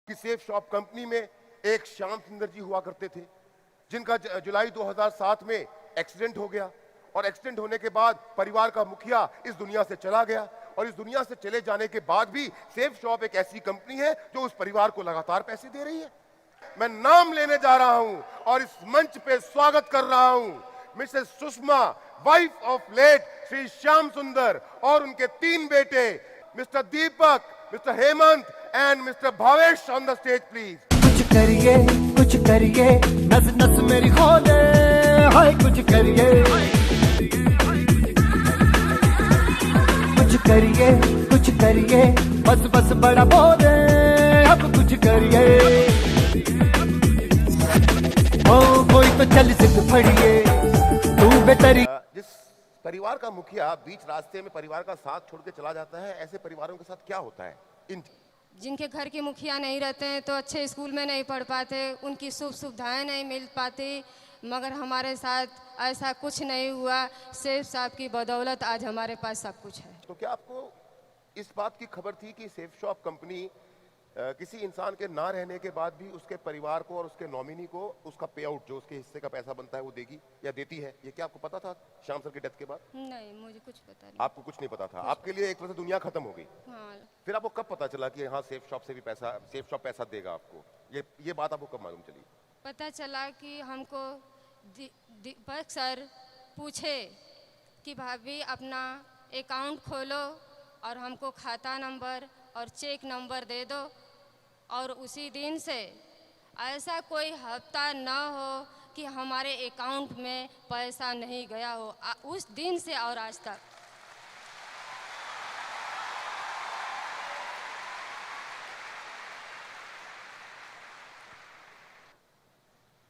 कि safe shop company में एक श्याम सुंदर जी हुआ करते थे, जिनका जुलाई 2007 में एक्सीडेंट हो गया और एक्सीडेंट होने के बाद परिवार का मुखिया इस दुनिया से चला गया। और इस दुनिया से चले जाने के बाद भी सेफ शॉप एक ऐसी कंपनी है जो उस परिवार को लगातार पैसे दे रही है। मैं नाम लेने जा रहा हूं और इस मंच पे स्वागत कर रहा हूं Mrs Sushma, wife of late Shri Shyam Sundar, और उनके 3 बेटे Mr Deepak, Mr Hemant and Mr Bhavesh on the stage please. कुछ करिए नस नस मेरी खोले, हाय कुछ करिए बस बस बड़ा बोले, अब कुछ करिए। ओ कोई तो चल सिद्ध फड़िए तू बेतरी। जिस परिवार का मुखिया बीच रास्ते में परिवार का साथ छोड़ के चला जाता है, ऐसे परिवारों के साथ क्या होता है? जिनके घर के मुखिया नहीं रहते हैं तो अच्छे स्कूल में नहीं पढ़ पाते, उनकी सुख सुविधाएं नहीं मिल पाती, मगर हमारे साथ ऐसा कुछ नहीं हुआ। सेफ साहब की बदौलत आज हमारे पास सब कुछ है। तो क्या आपको इस बात की खबर थी कि सेफ शॉप कंपनी किसी इंसान के ना रहने के बाद भी उसके परिवार को और उसके नॉमिनी को उसका पे आउट, जो उसके हिस्से का पैसा बनता है, वो देगी या देती है? ये क्या आपको पता था श्याम सर की डेथ के बाद? नहीं, मुझे कुछ पता नहीं। आपको कुछ नहीं पता था? आपके लिए एक तरह से दुनिया खत्म हो गई। हाँ। फिर आपको कब पता चला कि हाँ सेफ शॉप से भी पैसा, सेफ शॉप पैसा देगा आपको? ये बात आपको कब मालूम चली? पता चला कि हमको दीपक सर पूछे कि भाभी अपना अकाउंट खोलो और हमको खाता नंबर और चेक नंबर दे दो, और उसी दिन से ऐसा कोई हफ्ता न हो कि हमारे अकाउंट में पैसा नहीं गया हो, उस दिन से और आज तक।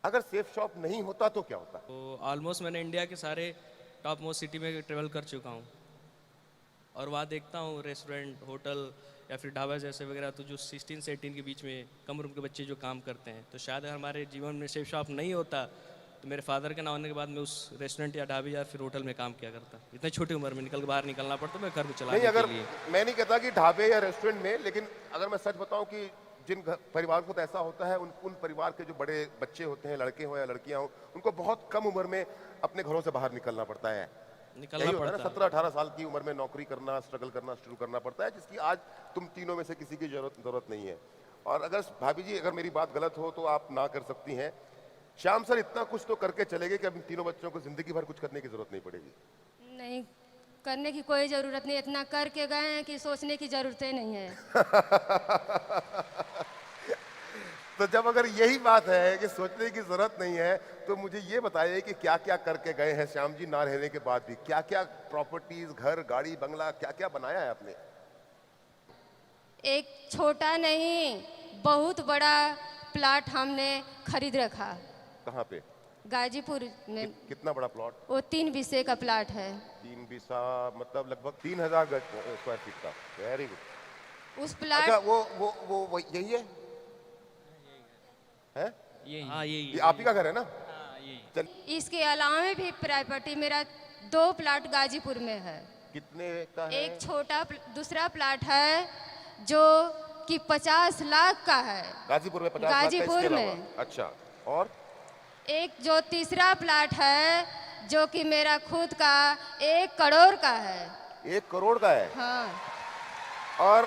अगर सेफ शॉप नहीं होता तो क्या होता? तो ऑलमोस्ट मैंने इंडिया के सारे टॉप मोस्ट सिटी में ट्रेवल कर चुका हूँ, और वहाँ देखता हूँ रेस्टोरेंट, होटल या फिर ढाबा जैसे वगैरह, तो जो 16 से 18 के बीच में कम उम्र के बच्चे जो काम करते हैं, तो शायद अगर हमारे जीवन में सेफ शॉप नहीं होता तो मेरे फादर के ना होने के बाद मैं उस रेस्टोरेंट या ढाबे या फिर होटल में काम किया करता। इतनी छोटी उम्र में बाहर निकलना पड़ता मैं घर को चलाने के लिए। अगर मैं नहीं कहता कि ढाबे या रेस्टोरेंट में, लेकिन अगर मैं सच बताऊं कि जिन परिवार को ऐसा होता है, उन परिवार के जो बड़े बच्चे होते हैं, लड़के हो या लड़कियां हो, उनको बहुत कम उम्र में अपने घरों से बाहर निकलना पड़ता है। निकलना पड़ता है 17-18 साल की उम्र में नौकरी करना, स्ट्रगल करना शुरू करना पड़ता है, जिसकी आज तुम तीनों में से किसी की जरूरत नहीं है। और अगर भाभी जी, अगर मेरी बात गलत हो तो आप ना कर सकती हैं, श्याम सर इतना कुछ तो करके चले गए कि अब इन तीनों बच्चों को जिंदगी भर कुछ करने की जरूरत नहीं पड़ेगी। नहीं, करने की कोई ज़रूरत नहीं, इतना करके गए हैं कि सोचने की ज़रूरत ही नहीं है। तो जब अगर यही बात है कि सोचने की जरूरत नहीं है, तो मुझे ये बताइए कि क्या क्या करके गए हैं श्याम जी ना रहने के बाद भी? क्या क्या प्रॉपर्टीज, घर, गाड़ी, बंगला, क्या क्या बनाया है आपने? एक छोटा नहीं, बहुत बड़ा प्लाट हमने खरीद रखा। कहाँ पे? गाजीपुर में। कितना बड़ा प्लॉट? वो 3 बीसे का प्लाट है। 3 बीसा मतलब लगभग 3000 स्क्वायर फीट का। Very good. उस प्लाट। अच्छा, वो यही है? हाँ, ये आप ही का घर है ना? हाँ, इसके अलावा भी प्रॉपर्टी मेरा 2 प्लाट गाजीपुर में है। कितने का है? एक छोटा दूसरा प्लाट है जो कि 50 लाख का है। गाजीपुर में 50 लाख का? गाजीपुर में। अच्छा, और और जो तीसरा प्लाट है जो कि मेरा खुद का 1 करोड़ का है। 1 करोड़ का है? हाँ।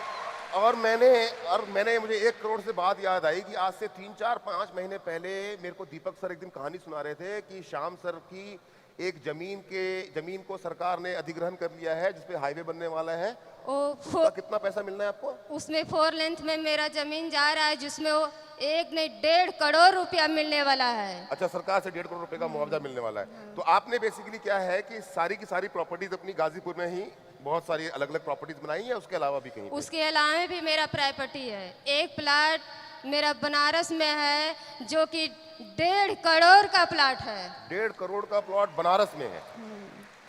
और मैंने मुझे 1 करोड़ से बात याद आई कि आज से 3-4-5 महीने पहले मेरे को दीपक सर एक दिन कहानी सुना रहे थे कि श्याम सर की एक जमीन को सरकार ने अधिग्रहण कर लिया है, जिसपे हाईवे बनने वाला है। कितना पैसा मिलना है आपको? उसमें 4 लेंथ में मेरा जमीन जा रहा है, जिसमें वो 1 नहीं 1.5 करोड़ रुपया मिलने वाला है। अच्छा, सरकार से 1.5 करोड़ रुपए का मुआवजा मिलने वाला है। तो आपने बेसिकली क्या है कि सारी की सारी प्रॉपर्टीज अपनी गाजीपुर में ही बहुत सारी अलग अलग प्रॉपर्टीज बनाई है, उसके अलावा भी कहीं? उसके अलावा भी मेरा प्रॉपर्टी है। एक प्लाट मेरा बनारस में है जो कि 1.5 करोड़ का प्लाट है। 1.5 करोड़ का प्लॉट बनारस में है?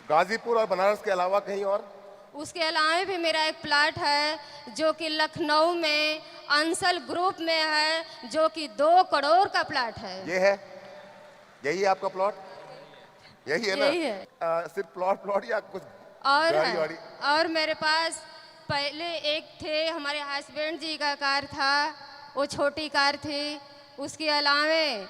गाजीपुर और बनारस के अलावा कहीं और? उसके अलावा भी मेरा एक प्लाट है जो कि लखनऊ में अंसल ग्रुप में है, जो कि 2 करोड़ का प्लाट है। ये है? यही है आपका प्लॉट? यही है ना? यही है। सिर्फ प्लॉट या कुछ और गाड़ी है। वाड़ी? और मेरे पास पहले एक थे, हमारे हस्बैंड जी का कार था, वो छोटी कार थी। उसके अलावे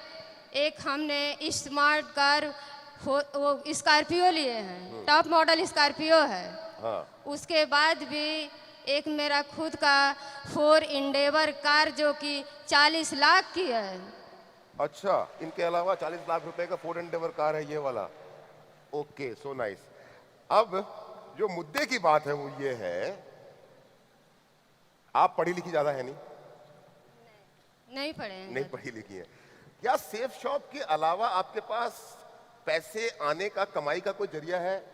एक हमने स्मार्ट कार वो स्कॉर्पियो लिए हैं, टॉप मॉडल स्कॉर्पियो है। हाँ। उसके बाद भी एक मेरा खुद का 4 इंडेवर कार जो कि 40 लाख की है। अच्छा, इनके अलावा 40 लाख रुपए का फोर्ड एंडेवर कार है ये वाला। Okay, so nice. अब जो मुद्दे की बात है वो ये है, आप पढ़ी लिखी ज्यादा है नहीं? नहीं पढ़े हैं। नहीं पढ़ी लिखी है। क्या सेफ शॉप के अलावा आपके पास पैसे आने का, कमाई का कोई जरिया है?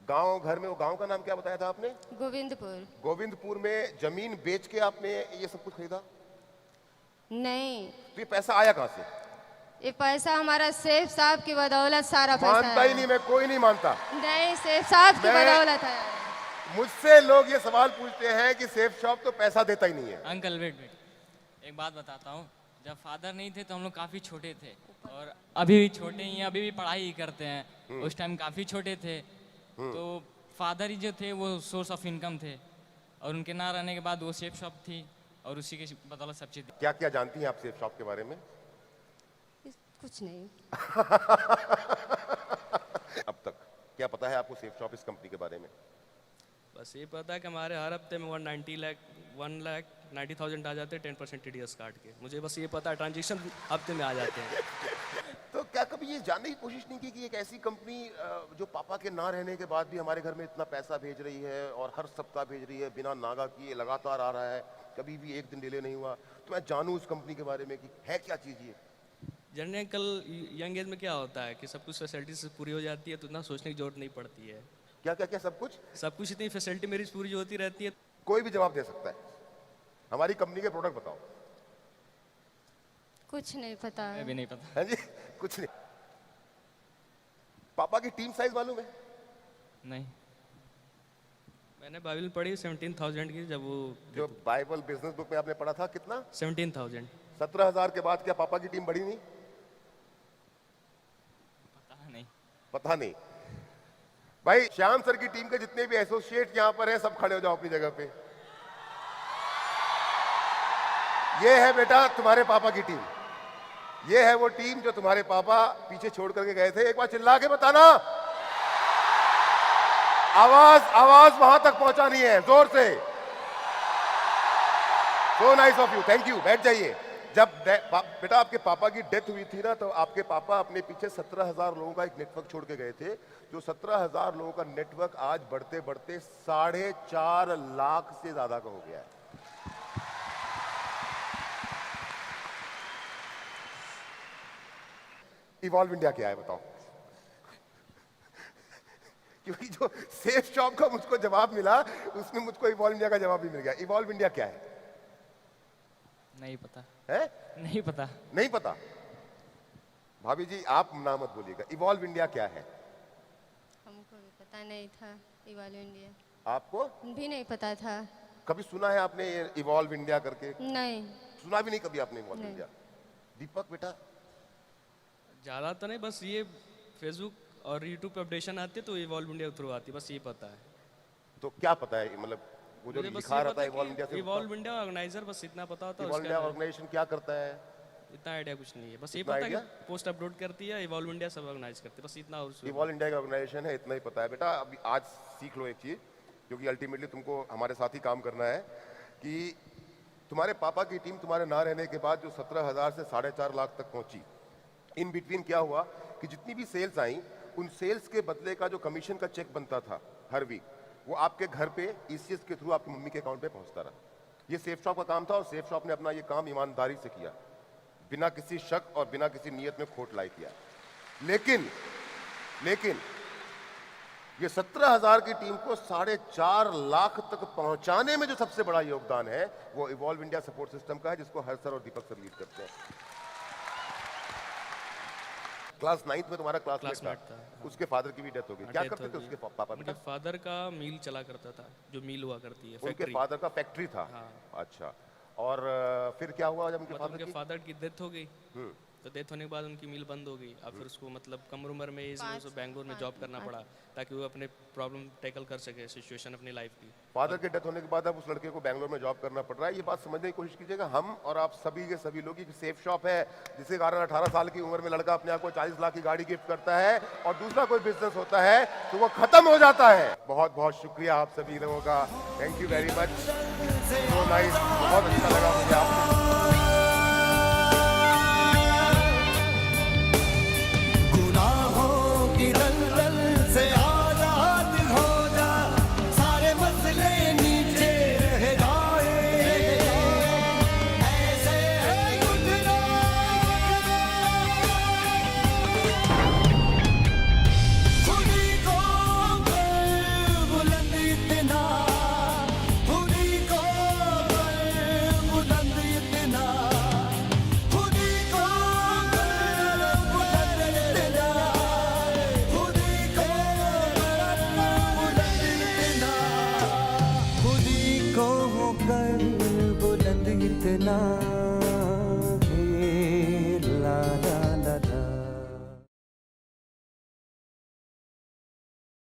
गांव घर में, वो गांव का नाम क्या बताया था आपने? गोविंदपुर। गोविंदपुर में जमीन बेच के आपने ये सब कुछ खरीदा? नहीं, तो ये पैसा आया कहां से? ये पैसा हमारा सेठ साहब की बदौलत सारा पैसा मानता ही है। नहीं, मैं कोई नहीं मानता। नहीं, सेठ साहब की मैं- बदौलत है। मुझसे लोग ये सवाल पूछते हैं कि सेफ शॉप तो पैसा देता ही नहीं है। अंकल वेट वेट, एक बात बताता हूँ। जब फादर नहीं थे तो हम लोग काफ़ी छोटे थे, और अभी भी छोटे ही हैं, अभी भी पढ़ाई ही करते हैं। उस टाइम काफ़ी छोटे थे, तो फादर ही जो थे वो सोर्स ऑफ इनकम थे, और उनके ना रहने के बाद वो सेफ शॉप थी, और उसी के बदौलत सब चीज़। क्या क्या जानती हैं आप सेफ शॉप के बारे में? कुछ नहीं। अब तक क्या पता है आपको सेफ शॉप इस कंपनी के बारे में? बस ये पता है कि हमारे हर हफ्ते में 1,90,000 आ जाते हैं 10% TDS काट के। मुझे बस ये पता है ट्रांजेक्शन हफ्ते में आ जाते हैं। तो क्या कभी ये जानने की कोशिश नहीं की कि एक ऐसी कंपनी जो पापा के ना रहने के बाद भी हमारे घर में इतना पैसा भेज रही है और हर सप्ताह भेज रही है, बिना नागा किए लगातार आ रहा है, कभी भी एक दिन डिले नहीं हुआ, तो मैं जानूं उस कंपनी के बारे में कि है क्या चीज़ ये? जनरली कल यंग एज में क्या होता है कि सब कुछ फैसिलिटीज पूरी हो जाती है, तो इतना सोचने की जरूरत नहीं पड़ती है। क्या क्या क्या सब कुछ? सब कुछ इतनी फैसिलिटी मेरी पूरी होती रहती है। कोई भी जवाब दे सकता है। हमारी कंपनी के प्रोडक्ट बताओ। कुछ नहीं पता मैं है। भी नहीं पता। है जी? कुछ नहीं। पापा की टीम साइज मालूम है? नहीं, मैंने बाइबल पढ़ी 17,000 की, जब वो जो बाइबल बिजनेस बुक में आपने पढ़ा था, कितना? 17,000। 17,000 के बाद क्या पापा की टीम बढ़ी नहीं? पता नहीं। पता नहीं। भाई श्याम सर की टीम के जितने भी एसोसिएट यहाँ पर हैं, सब खड़े हो जाओ अपनी जगह पे। ये है बेटा तुम्हारे पापा की टीम। ये है वो टीम जो तुम्हारे पापा पीछे छोड़ करके गए थे। एक बार चिल्ला के बताना। आवाज आवाज वहां तक पहुंचानी है, जोर से। So nice of you, thank you. बैठ जाइए। जब बेटा आपके पापा की डेथ हुई थी ना, तो आपके पापा अपने पीछे 17,000 लोगों का एक नेटवर्क छोड़ के गए थे। जो 17,000 लोगों का नेटवर्क आज बढ़ते बढ़ते 4.5 लाख से ज्यादा का हो गया है। इवॉल्व इंडिया क्या है बताओ? क्योंकि जो सेफ शॉप का मुझको जवाब मिला, उसमें मुझको इवॉल्व इंडिया का जवाब भी मिल गया। इवॉल्व इंडिया क्या है? नहीं पता है? नहीं पता। नहीं पता? भाभी जी आप ना मत बोलिएगा। इवॉल्व इंडिया क्या है? हमको भी पता नहीं था। इवॉल्व इंडिया आपको भी नहीं पता था। कभी सुना है आपने ये इवॉल्व इंडिया करके? नहीं। सुना भी नहीं कभी आपने इवॉल्व नहीं। इंडिया? दीपक बेटा ज़्यादा तो नहीं, बस ये फेसबुक और यूट्यूब पे अपडेशन आती है तो इवॉल्व इंडिया थ्रू आती है, बस ये पता है। तो क्या पता है, मतलब वो जो मुझे बस लिखा ये रहता पता है है इवॉल्व इंडिया से? इवॉल्व इंडिया ऑर्गेनाइजर, बस इतना पता होता है। इवॉल्व इंडिया ऑर्गेनाइजेशन क्या करता है? इतना आइडिया कुछ नहीं है, बस ये इतना पता है idea? कि पोस्ट अपलोड करती है, इवॉल्व इंडिया सब ऑर्गेनाइज करती है, बस इतना। और इवॉल्व इंडिया का ऑर्गेनाइजेशन है, इतना ही पता है बेटा। अभी आज सीख लो एक चीज, क्योंकि अल्टीमेटली तुमको हमारे साथ ही काम करना है, कि तुम्हारे पापा की टीम तुम्हारे ना रहने के बाद जो 17,000 से 4.5 लाख तक पहुंची, इन बिटवीन क्या हुआ कि जितनी भी सेल्स आई, उन सेल्स के बदले का जो कमीशन का चेक बनता था हर वीक, वो आपके घर पे ECS के थ्रू आपकी मम्मी के अकाउंट पे पहुंचता रहा। ये सेफ शॉप का काम था, और सेफ शॉप ने अपना ये काम ईमानदारी से किया, बिना किसी शक और बिना किसी नियत में खोट लाई किया। लेकिन ये 17,000 की टीम को 4.5 लाख तक पहुंचाने में जो सबसे बड़ा योगदान है, वो इवॉल्व इंडिया सपोर्ट सिस्टम का है, जिसको हर सर और दीपक सर लीड करते हैं। क्लास 9th में तुम्हारा क्लासमेट था, उसके फादर की भी डेथ हो गई। क्या करते थे उसके पापा? उनके फादर का मिल चला करता था, जो मिल हुआ करती है, उनके फैक्ट्री। फादर का फैक्ट्री था। अच्छा, और फिर क्या हुआ जब उनके मतलब फादर उनके की? फादर की डेथ हो गई, तो डेथ होने के बाद उनकी मिल बंद हो गई। अब फिर उसको मतलब कम उम्र में एज में उसको बैंगलोर में जॉब करना पड़ा ताकि वो अपने प्रॉब्लम टैकल कर सके, सिचुएशन अपनी लाइफ की। फादर के डेथ होने के बाद अब उस लड़के को बैंगलोर में जॉब करना पड़ रहा है। ये बात समझने की कोशिश कीजिएगा, हम और आप सभी के सभी लोग की सेफ शॉप है जिसके कारण 18 साल की उम्र में लड़का अपने आप को 40 लाख की गाड़ी गिफ्ट करता है और दूसरा कोई बिजनेस होता है तो वो खत्म हो जाता है। बहुत बहुत शुक्रिया आप सभी लोगों का, thank you very much, so nice, बहुत अच्छा लगा मुझे आपसे। गुनाहों की दलदल से आजाद हो जा, सारे मसले नीचे रह जाए, ऐसे है उठना, खुदी को बुलंद इतना, खुदी को बुलंद इतना, खुदी को बुलंद इतना, खुदी को बुलंद इतना, खुदी को होकर बुलंद इतना।